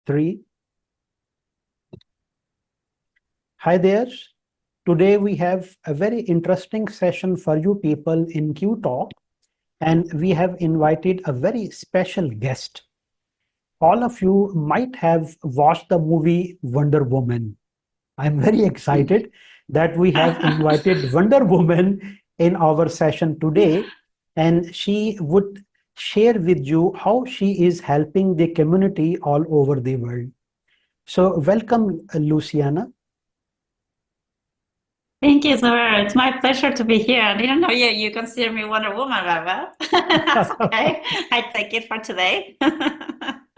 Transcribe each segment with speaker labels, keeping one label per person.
Speaker 1: Three. Hi there. Today we have a very interesting session for you people in Q Talk, and we have invited a very special guest. All of you might have watched the movie Wonder Woman. I'm very excited that we have invited Wonder Woman in our session today, and she would share with you how she is helping the community all over the world. So, welcome, Luciana.
Speaker 2: Thank you, Zubair. It's my pleasure to be here. I didn't know you consider me Wonder Woman, but well, that's okay. I take it for today.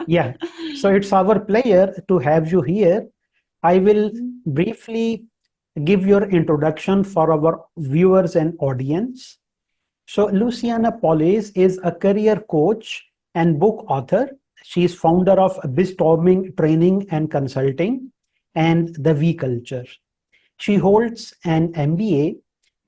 Speaker 1: Yeah, so it's our pleasure to have you here. I will briefly give your introduction for our viewers and audience. So, Luciana Paulise is a career coach and book author. She is founder of Biztorming Training and Consulting and the V Culture. She holds an MBA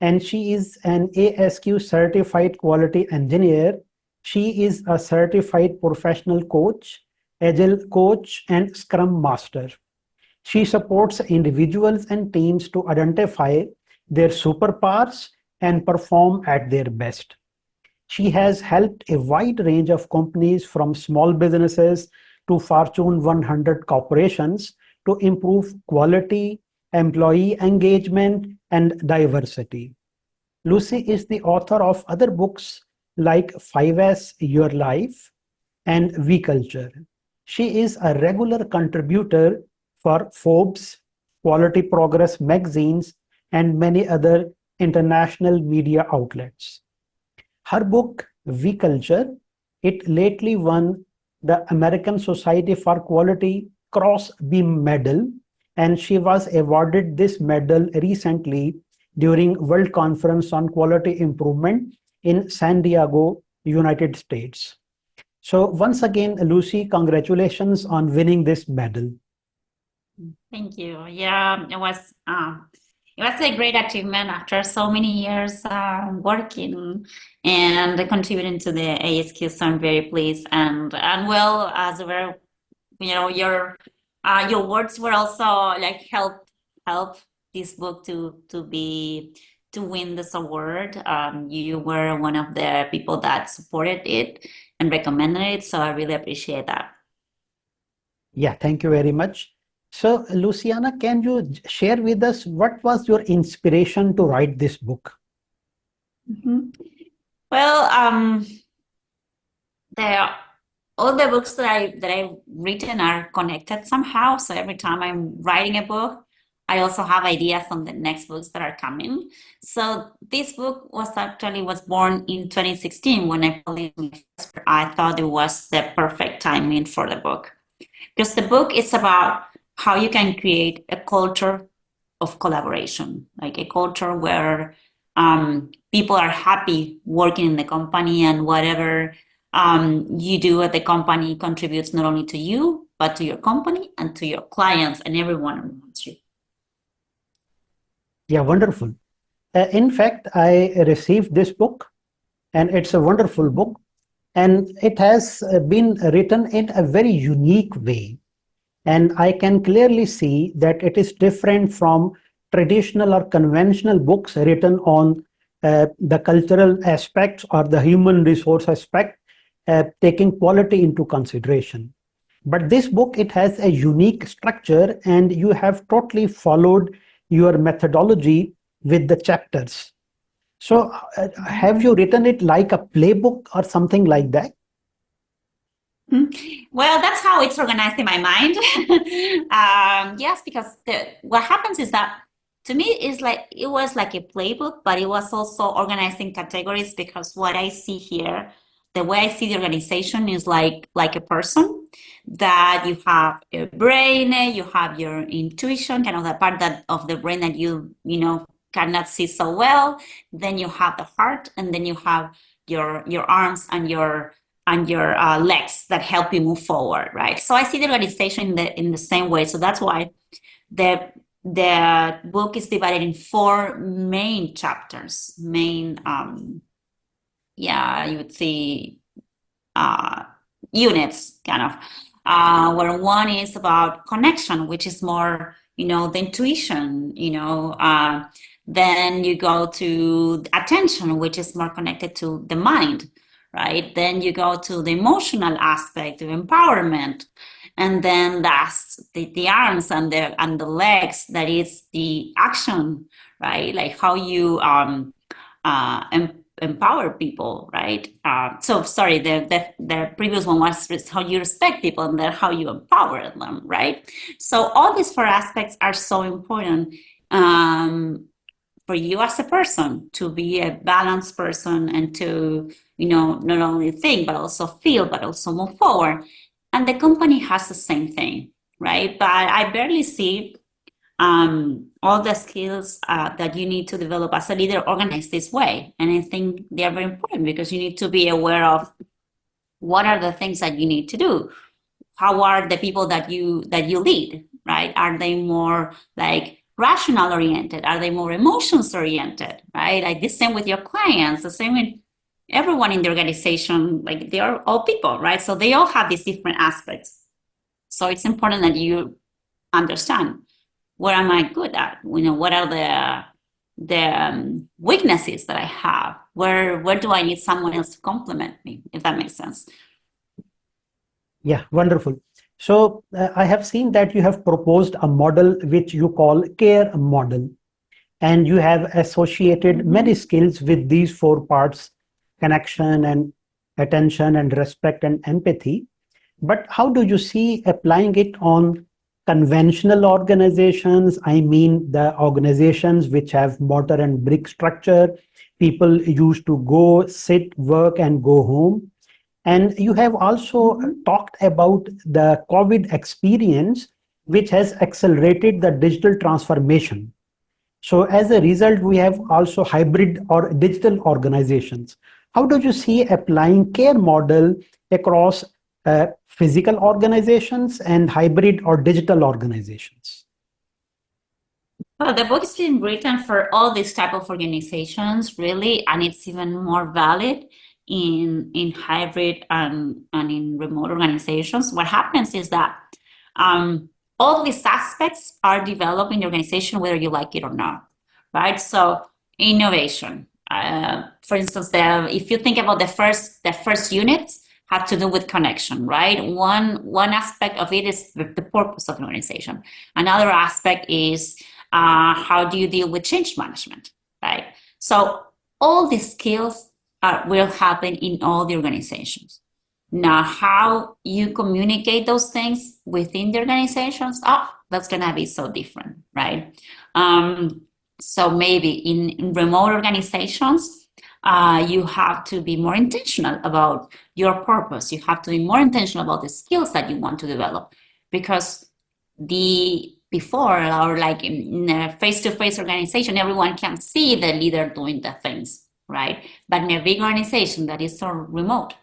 Speaker 1: and she is an ASQ Certified Quality Engineer. She is a certified professional coach, Agile coach, and Scrum Master. She supports individuals and teams to identify their superpowers and perform at their best. She has helped a wide range of companies from small businesses to Fortune 100 corporations to improve quality, employee engagement, and diversity. Lucy is the author of other books like 5S Your Life and V Culture. She is a regular contributor for Forbes, Quality Progress magazines, and many other international media outlets. Her book, V Culture, it lately won the American Society for Quality Cross Beam Medal, and she was awarded this medal recently during World Conference on Quality Improvement in San Diego, United States. So once again, Lucy, congratulations on winning this medal.
Speaker 2: Thank you. Yeah, it was a great achievement after so many years working and contributing to the ASQ. So I'm very pleased. And well, as well, your words were also like help this book to win this award. You were one of the people that supported it and recommended it, so I really appreciate that.
Speaker 1: Yeah, thank you very much. So, Luciana, can you share with us what was your inspiration to write this book?
Speaker 2: Mhm. Well, the all the books that I've written are connected somehow. So every time I'm writing a book, I also have ideas on the next books that are coming. So this book was born in 2016 when I published my first book. I thought it was the perfect timing for the book. Because the book is about how you can create a culture of collaboration, like a culture where people are happy working in the company, and whatever you do at the company contributes not only to you, but to your company and to your clients and everyone around you.
Speaker 1: Yeah, wonderful. In fact, I received this book, and it's a wonderful book, and it has been written in a very unique way. And I can clearly see that it is different from traditional or conventional books written on the cultural aspects or the human resource aspect, taking quality into consideration. But this book, it has a unique structure, and you have totally followed your methodology with the chapters. So, have you written it like a playbook or something like that?
Speaker 2: Well, that's how it's organized in my mind. Yes, because what happens is that to me it was like a playbook, but it was also organized in categories, because what I see here, the way I see the organization is like a person, that you have a brain, you have your intuition, kind of the part that of the brain that you cannot see so well. Then you have the heart, and then you have your arms and your legs that help you move forward, right? So I see the organization in the same way. So that's why the the book is divided in four main chapters. You would see units, kind of. where one is about connection, which is more, the intuition, then you go to attention, which is more connected to the mind, right? Then you go to the emotional aspect of empowerment. And then that's the arms and the legs, that is the action, right? Like how you empower people, right? So sorry, the previous one was how you respect people, and then how you empower them, right? So all these four aspects are so important for you as a person to be a balanced person, and to, not only think, but also feel, but also move forward. And the company has the same thing, right? But I barely see all the skills that you need to develop as a leader organized this way. And I think they are very important, because you need to be aware of what are the things that you need to do. How are the people that you lead, right? Are they more like rational oriented? Are they more emotions oriented, right? Like the same with your clients, the same with everyone in the organization. Like they are all people, right? So they all have these different aspects. So it's important that you understand, where am I good at? What are the weaknesses that I have? Where do I need someone else to complement me, if that makes sense?
Speaker 1: Yeah, wonderful. So I have seen that you have proposed a model which you call care model, and you have associated many skills with these four parts: connection and attention and respect and empathy. But how do you see applying it on conventional organizations? I mean, the organizations which have mortar and brick structure, people used to go, sit, work, and go home. And you have also talked about the COVID experience, which has accelerated the digital transformation. So as a result, we have also hybrid or digital organizations. How do you see applying care model across physical organizations and hybrid or digital organizations?
Speaker 2: Well, the book is been written for all these type of organizations, really, and it's even more valid in hybrid and in remote organizations. What happens is that all these aspects are developed in the organization, whether you like it or not, right? So innovation, for instance, if you think about the first units, have to do with connection, right? One aspect of it is the purpose of an organization. Another aspect is how do you deal with change management, right? So all these skills will happen in all the organizations. Now, how you communicate those things within the organizations, that's going to be so different, right? So maybe in remote organizations, you have to be more intentional about your purpose. You have to be more intentional about the skills that you want to develop, because before, or like in a face-to-face organization, everyone can see the leader doing the things, right? But in a big organization that is so remote,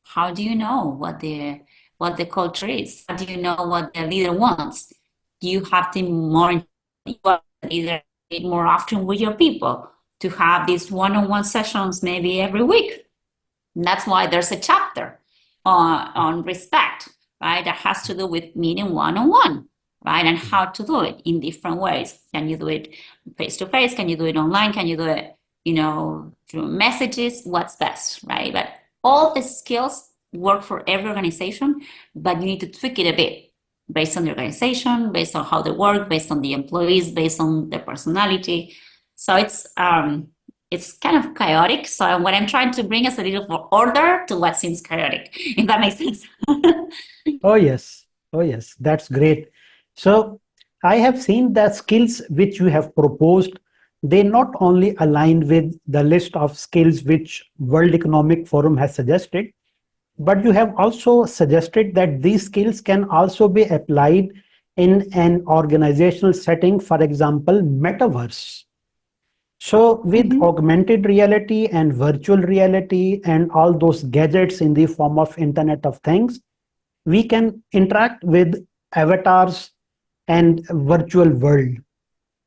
Speaker 2: how do you know what the culture is? How do you know what the leader wants? You have to either meet more often with your people, to have these one-on-one sessions maybe every week. And that's why there's a chapter on respect, right? That has to do with meeting one-on-one, right? And how to do it in different ways. Can you do it face-to-face? Can you do it online? Can you do it, through messages? What's best, right? But all the skills work for every organization, but you need to tweak it a bit based on the organization, based on how they work, based on the employees, based on their personality. So it's kind of chaotic. So what I'm trying to bring is a little more order to what seems chaotic, if that makes sense.
Speaker 1: Oh, yes. Oh, yes. That's great. So I have seen the skills which you have proposed. They not only align with the list of skills which World Economic Forum has suggested, but you have also suggested that these skills can also be applied in an organizational setting, for example, Metaverse. So with augmented reality and virtual reality and all those gadgets in the form of Internet of Things, we can interact with avatars and virtual world.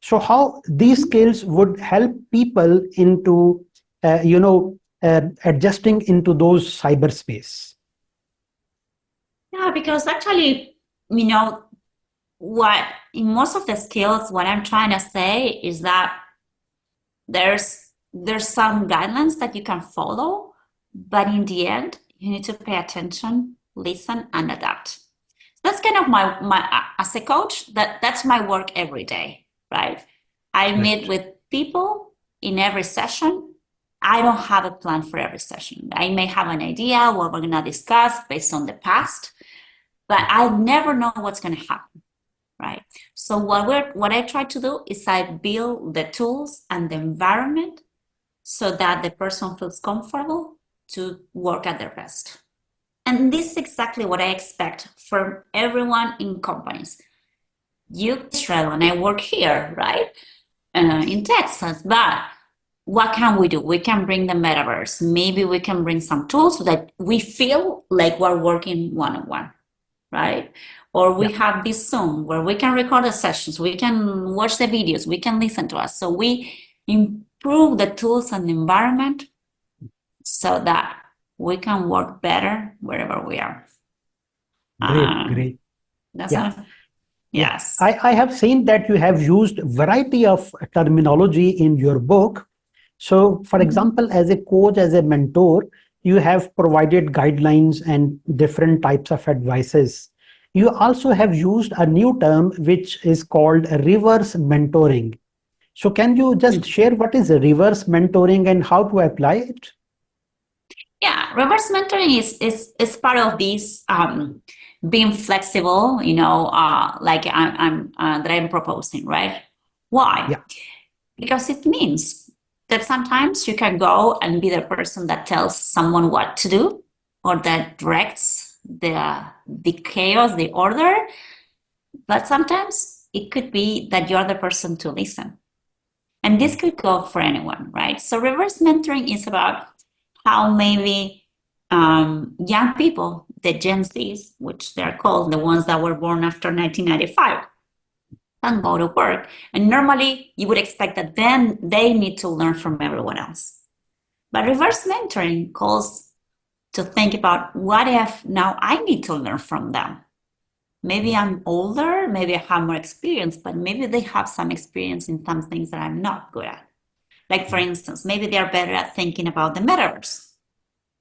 Speaker 1: So how these skills would help people into, adjusting into those cyberspace?
Speaker 2: Yeah, Yeah, because actually, what in most of the skills, what I'm trying to say is that there's some guidelines that you can follow, but in the end, you need to pay attention, listen, and adapt. That's kind of my as a coach, that's my work every day, right? I meet with people in every session. I don't have a plan for every session. I may have an idea what we're gonna discuss based on the past, but I never know what's gonna happen, right? So what I try to do is I build the tools and the environment so that the person feels comfortable to work at their best. And this is exactly what I expect from everyone in companies. You, Israel, and I work here, right? In Texas, but what can we do? We can bring the metaverse. Maybe we can bring some tools so that we feel like we're working one-on-one, right? Or we have this Zoom where we can record the sessions, we can watch the videos, we can listen to us. So we improve the tools and the environment so that we can work better wherever we are.
Speaker 1: Great.
Speaker 2: Yes.
Speaker 1: I have seen that you have used variety of terminology in your book. So, for example, as a coach, as a mentor, you have provided guidelines and different types of advices. You also have used a new term which is called reverse mentoring. So, can you just share what is reverse mentoring and how to apply it?
Speaker 2: Yeah, reverse mentoring is part of this being flexible, like that I'm proposing, right? Why?
Speaker 1: Yeah.
Speaker 2: Because it means that sometimes you can go and be the person that tells someone what to do or that directs the chaos, the order. But sometimes it could be that you're the person to listen. And this could go for anyone, right? So reverse mentoring is about how maybe young people, the Gen Zs, which they're called, the ones that were born after 1995, can go to work. And normally you would expect that then they need to learn from everyone else. But reverse mentoring calls to think about what if now I need to learn from them. Maybe I'm older, maybe I have more experience, but maybe they have some experience in some things that I'm not good at. Like, for instance, maybe they are better at thinking about the metaverse.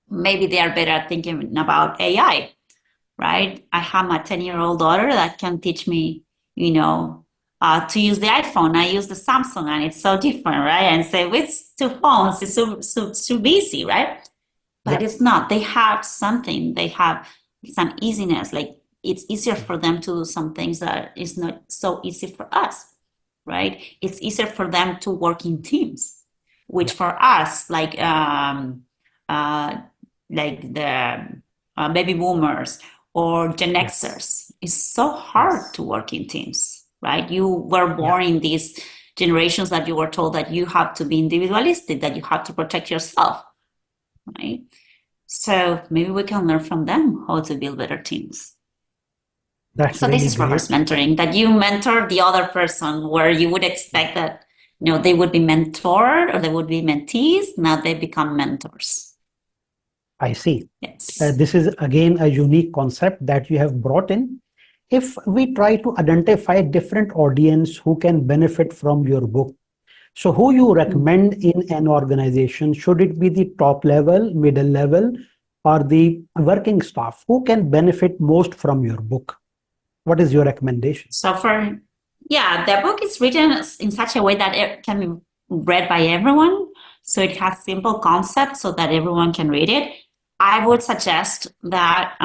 Speaker 2: Maybe they are better at thinking about AI, right? I have my 10-year-old daughter that can teach me, to use the iPhone. I use the Samsung and it's so different, right? And say, with two phones, it's so busy, right? But it's not. They have something. They have some easiness. Like, it's easier for them to do some things that is not so easy for us, right? It's easier for them to work in teams, which for us, like the baby boomers or Gen Xers, it's so hard to work in teams, right? You were born in these generations that you were told that you have to be individualistic, that you have to protect yourself, right? So maybe we can learn from them how to build better teams.
Speaker 1: So
Speaker 2: this is reverse mentoring, that you mentor the other person where you would expect that, they would be mentored or they would be mentees. Now they become mentors.
Speaker 1: I see.
Speaker 2: Yes.
Speaker 1: This is again a unique concept that you have brought in. If we try to identify different audience who can benefit from your book, so who you recommend in an organization? Should it be the top level, middle level, or the working staff? Who can benefit most from your book? What is your recommendation?
Speaker 2: So the book is written in such a way that it can be read by everyone. So it has simple concepts so that everyone can read it. I would suggest that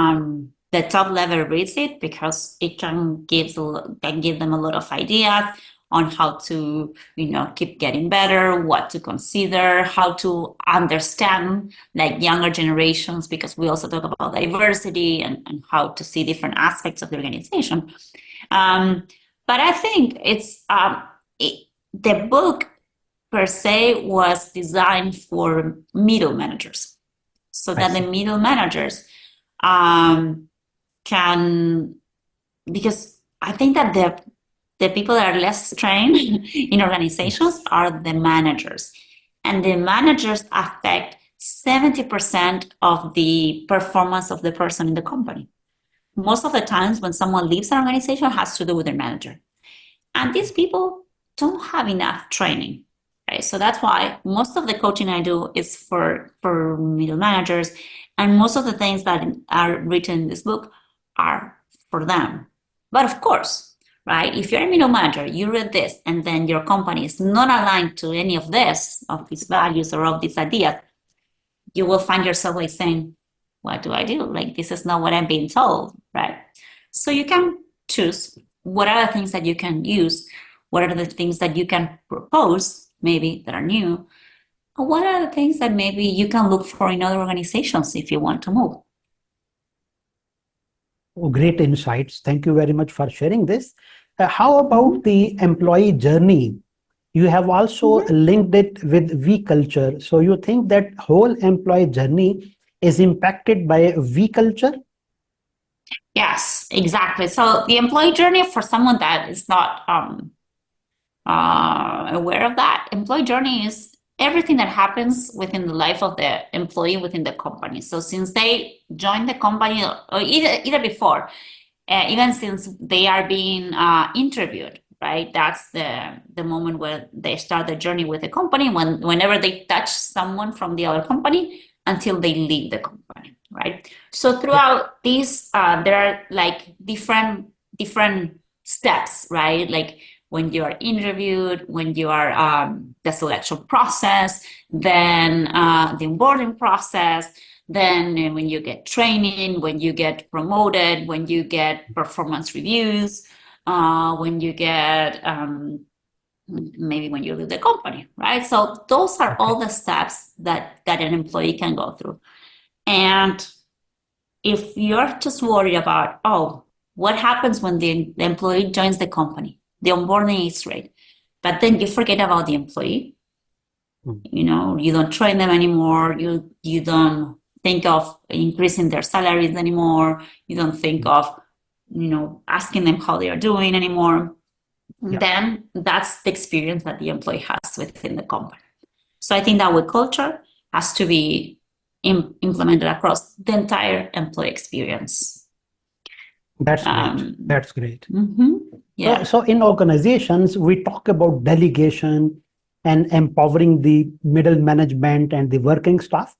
Speaker 2: the top level reads it because it can give them a lot of ideas on how to, keep getting better, what to consider, how to understand like younger generations, because we also talk about diversity and how to see different aspects of the organization. But I think it's the book per se was designed for middle managers, so that the middle managers can, because I think that the people that are less trained in organizations are the managers, and the managers affect 70% of the performance of the person in the company. most of the times when someone leaves an organization has to do with their manager. And these people don't have enough training, right? So that's why most of the coaching I do is for middle managers, and most of the things that are written in this book are for them. But of course, right, if you're a middle manager, you read this, and then your company is not aligned to any of this, of these values or of these ideas, you will find yourself like saying, what do I do? Like, this is not what I'm being told, right? So you can choose what are the things that you can use, what are the things that you can propose, maybe that are new, or what are the things that maybe you can look for in other organizations if you want to move.
Speaker 1: Oh, great insights. Thank you very much for sharing this. How about the employee journey? You have also linked it with V culture. So you think that whole employee journey is impacted by V culture?
Speaker 2: Yes, exactly. So the employee journey, for someone that is not aware of that, employee journey is everything that happens within the life of the employee within the company. So since they join the company, or either before, even since they are being interviewed, right? That's the moment where they start the journey with the company, whenever they touch someone from the other company until they leave the company, right? So throughout these, there are like different steps, right? Like when you are interviewed, when you are the selection process, then the onboarding process, then when you get training, when you get promoted, when you get performance reviews, when you get maybe when you leave the company, right? So those are all the steps that an employee can go through. And if you're just worried about, oh, what happens when the employee joins the company? The onboarding is great, but then you forget about the employee. You know, you don't train them anymore. You don't think of increasing their salaries anymore. You don't think of, you know, asking them how they are doing anymore. Then that's the experience that the employee has within the company. So I think that with culture has to be implemented across the entire employee experience.
Speaker 1: That's great. That's great.
Speaker 2: Yeah.
Speaker 1: So in organizations, we talk about delegation and empowering the middle management and the working staff.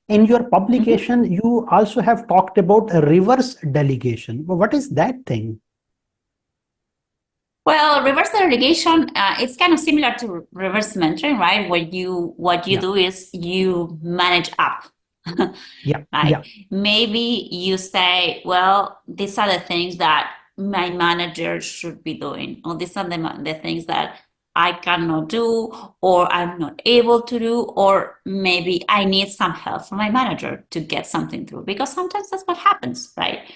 Speaker 1: In your publication, you also have talked about a reverse delegation. What is that thing?
Speaker 2: Well, reverse delegation, it's kind of similar to reverse mentoring, right? Where what you do is you manage up. Right? Maybe you say, well, these are the things that my manager should be doing, or these are the things that I cannot do, or I'm not able to do, or maybe I need some help from my manager to get something through, because sometimes that's what happens, right?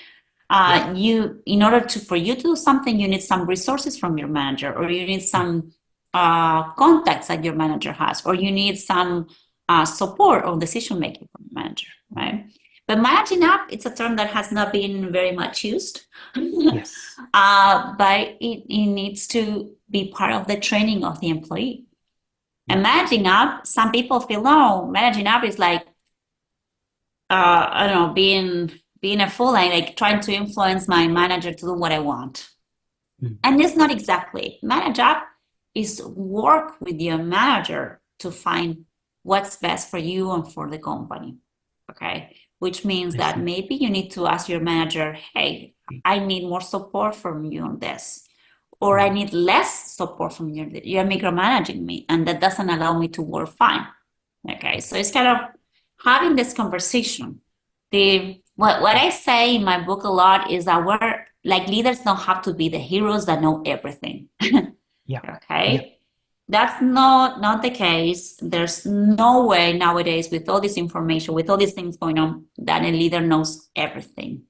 Speaker 2: In order for you to do something, you need some resources from your manager, or you need some contacts that your manager has, or you need some support or decision making from your manager, right? But managing up, it's a term that has not been very much used. But it needs to be part of the training of the employee. And managing up, some people feel, no, managing up is like, I don't know, being a fool and like trying to influence my manager to do what I want. And it's not exactly. Manage up is work with your manager to find what's best for you and for the company. Okay. Which means that maybe you need to ask your manager, hey, I need more support from you on this. Or I need less support from you. You're micromanaging me, and that doesn't allow me to work fine. Okay. So it's kind of having this conversation. What I say in my book a lot is that we're like, leaders don't have to be the heroes that know everything. Okay. That's not the case. There's no way nowadays, with all this information, with all these things going on, that a leader knows everything.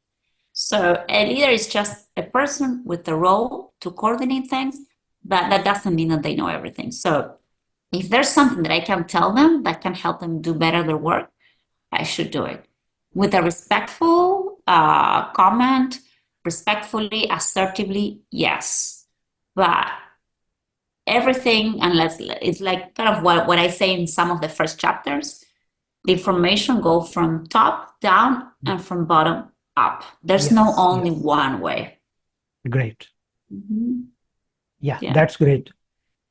Speaker 2: So a leader is just a person with the role to coordinate things, but that doesn't mean that they know everything. So if there's something that I can tell them that can help them do better their work, I should do it with a respectful comment, respectfully, assertively, yes. But everything, unless it's like kind of what I say in some of the first chapters, the information go from top down and from bottom up. There's no only one way.
Speaker 1: Great. Yeah,
Speaker 2: Yeah.
Speaker 1: that's great.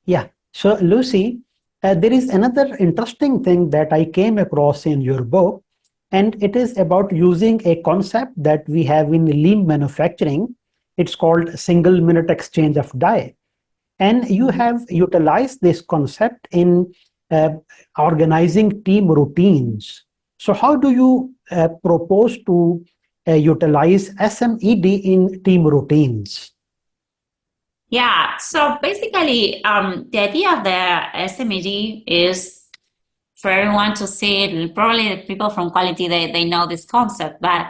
Speaker 1: Yeah. So, Lucy, there is another interesting thing that I came across in your book, and it is about using a concept that we have in lean manufacturing. It's called single minute exchange of die. And you have utilized this concept in uh, organizing team routines. So, how do you propose to utilize SMED in team routines?
Speaker 2: Yeah, so basically, the idea of the SMED is for everyone to see it. Probably the people from quality, they know this concept, but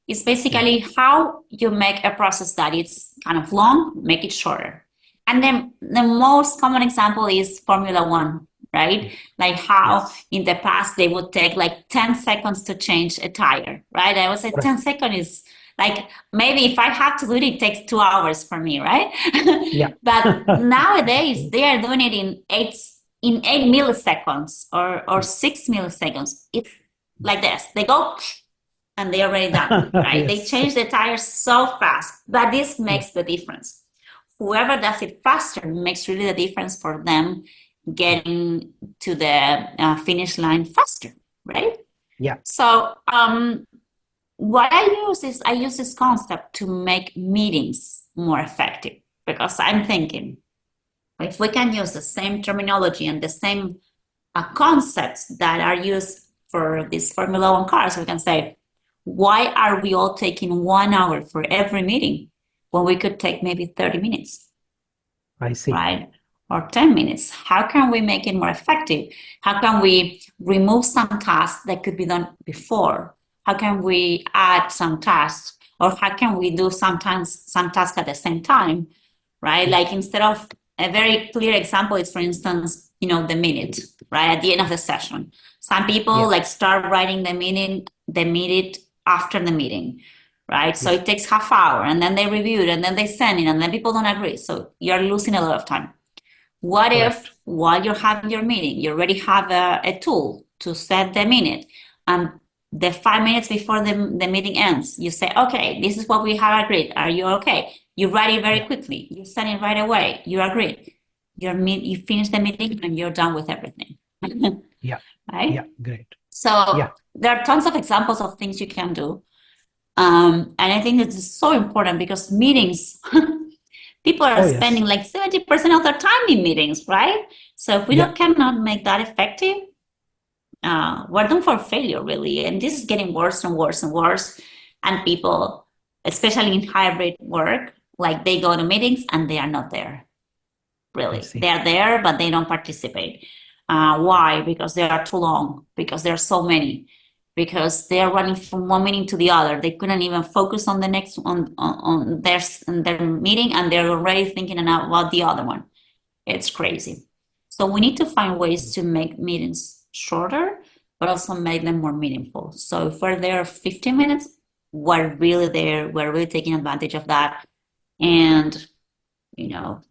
Speaker 2: it's basically how you make a process that it's kind of long, make it shorter. And then the most common example is Formula One, right? Like how in the past they would take like 10 seconds to change a tire, right? I would say 10 seconds is like, maybe if I have to do it, it takes 2 hours for me, right? But nowadays they are doing it in 8 milliseconds or 6 milliseconds. It's like this. They go and they're already done, right? They change the tires so fast, but this makes the difference. Whoever does it faster makes really the difference for them getting to the finish line faster, right? So what I use this concept to make meetings more effective, because I'm thinking if we can use the same terminology and the same concepts that are used for these Formula One cars, we can say, why are we all taking 1 hour for every meeting when we could take maybe 30 minutes?
Speaker 1: I see.
Speaker 2: Right? Or 10 minutes. How can we make it more effective? How can we remove some tasks that could be done before? How can we add some tasks? Or how can we do sometimes some tasks at the same time? Right? Like instead of a very clear example is, for instance, the minute, right? At the end of the session. Some people like start writing the minute after the meeting, right? So it takes half hour and then they review it and then they send it and then people don't agree. So you're losing a lot of time. What if while you're having your meeting, you already have a tool to set the minute, and the 5 minutes before the meeting ends, you say, okay, this is what we have agreed. Are you okay? You write it very quickly. You send it right away. You agree. You finish the meeting and you're done with everything. Right?
Speaker 1: Yeah, great.
Speaker 2: So there are tons of examples of things you can do. And I think this is so important because meetings, people are spending like 70% of their time in meetings, right? So if we cannot make that effective, we're doomed for failure, really. And this is getting worse and worse and worse. And people, especially in hybrid work, like they go to meetings and they are not there. Really, they are there, but they don't participate. Why? Because they are too long, because there are so many, because they are running from one meeting to the other. They couldn't even focus on the next on their meeting, and they're already thinking about the other one. It's crazy. So we need to find ways to make meetings shorter, but also make them more meaningful. So if we're there 15 minutes, we're really there. We're really taking advantage of that, and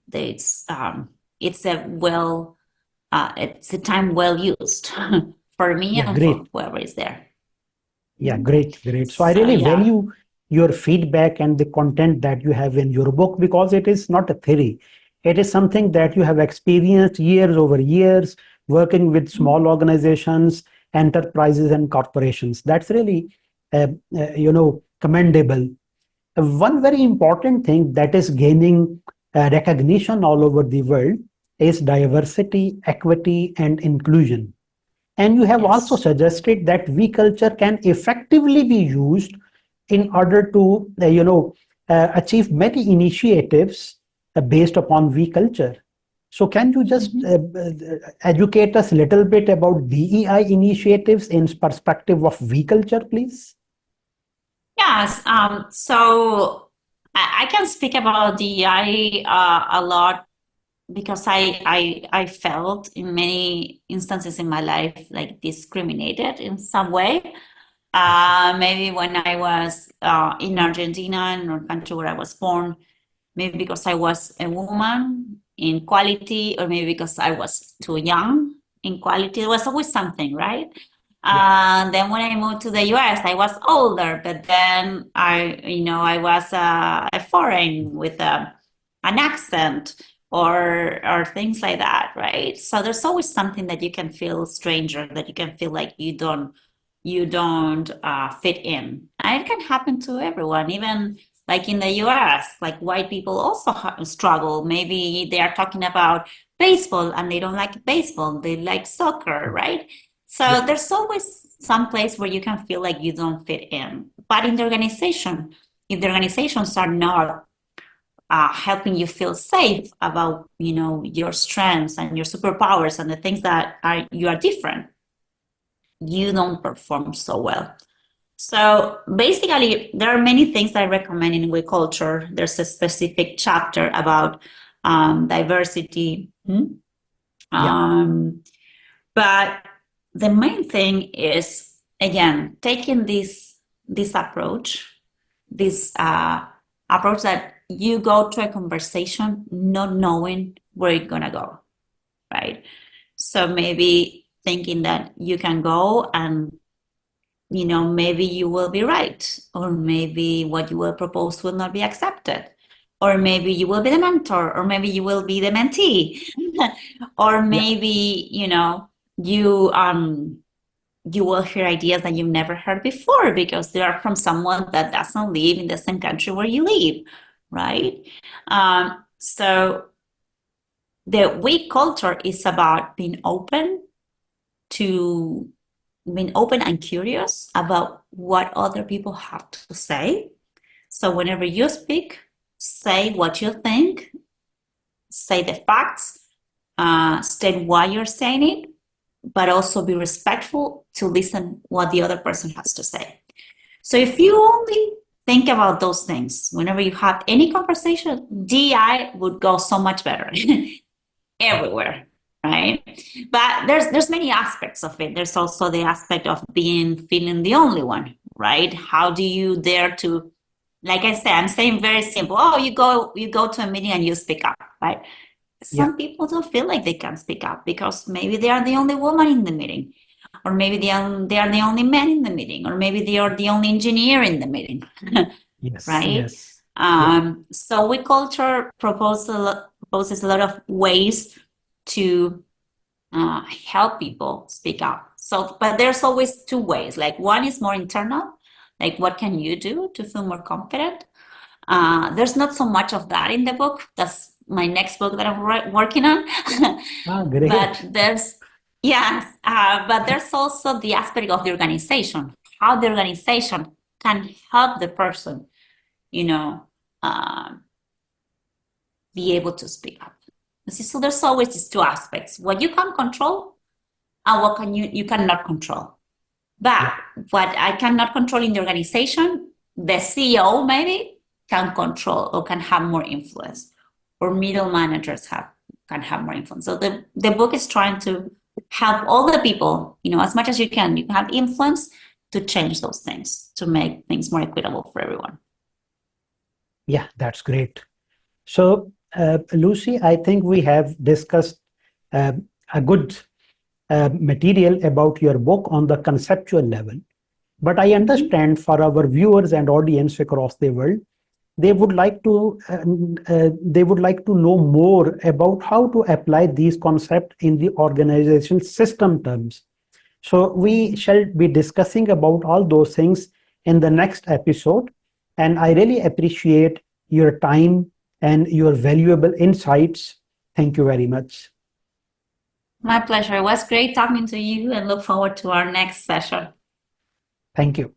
Speaker 2: it's a time well used for me and for whoever is there.
Speaker 1: Yeah, great. So I really value your feedback and the content that you have in your book, because it is not a theory. It is something that you have experienced years over years, working with small organizations, enterprises, and corporations. That's really, commendable. One very important thing that is gaining recognition all over the world is diversity, equity, and inclusion. And you have also suggested that we culture can effectively be used in order to, achieve many initiatives based upon we culture. So can you just educate us a little bit about DEI initiatives in perspective of we culture, please?
Speaker 2: Yes. So I can speak about DEI a lot, because I felt in many instances in my life like discriminated in some way. Maybe when I was in Argentina, in a country where I was born, maybe because I was a woman in quality, or maybe because I was too young in quality. There was always something, right? Then when I moved to the US, I was older, but then I was a foreign with an accent or things like that, right? So there's always something that you can feel stranger, that you can feel like you don't fit in. And it can happen to everyone, even like in the US, like white people also struggle. Maybe they are talking about baseball and they don't like baseball, they like soccer, right? So there's always some place where you can feel like you don't fit in. But in the organization, if the organizations are not helping you feel safe about, your strengths and your superpowers and the things that you are different, you don't perform so well. So basically, there are many things I recommend in We Culture. There's a specific chapter about diversity. But the main thing is, again, taking this approach, this approach that you go to a conversation not knowing where it's gonna go, right? So maybe thinking that you can go and maybe you will be right, or maybe what you will propose will not be accepted, or maybe you will be the mentor, or maybe you will be the mentee, or maybe you will hear ideas that you've never heard before because they are from someone that doesn't live in the same country where you live, right? So the We Culture is about being open and curious about what other people have to say. So whenever you speak, say what you think, say the facts, state why you're saying it, but also be respectful to listen what the other person has to say. So if you only think about those things, whenever you have any conversation, DI would go so much better everywhere. Right? But there's many aspects of it. There's also the aspect of feeling the only one, right? How do you dare to, like I said, I'm saying very simple. Oh, you go to a meeting and you speak up, right? Some people don't feel like they can speak up because maybe they are the only woman in the meeting, or maybe they are the only man in the meeting, or maybe they are the only engineer in the meeting, right? So We Culture proposes a lot of ways to help people speak up. So, but there's always two ways. Like one is more internal, like what can you do to feel more confident? There's not so much of that in the book. That's my next book that I'm working on.
Speaker 1: Great.
Speaker 2: But but there's also the aspect of the organization, how the organization can help the person, be able to speak up. So there's always these two aspects: what you can control and what you cannot control. But what I cannot control in the organization, the CEO maybe can control or can have more influence, or middle managers can have more influence. So the book is trying to help all the people, as much as you can have influence to change those things, to make things more equitable for everyone.
Speaker 1: Yeah, that's great. So, Lucy, I think we have discussed a good material about your book on the conceptual level. But I understand for our viewers and audience across the world, they would like to know more about how to apply these concepts in the organizational system terms. So we shall be discussing about all those things in the next episode. And I really appreciate your time and your valuable insights. Thank you very much.
Speaker 2: My pleasure. It was great talking to you, and look forward to our next session.
Speaker 1: Thank you.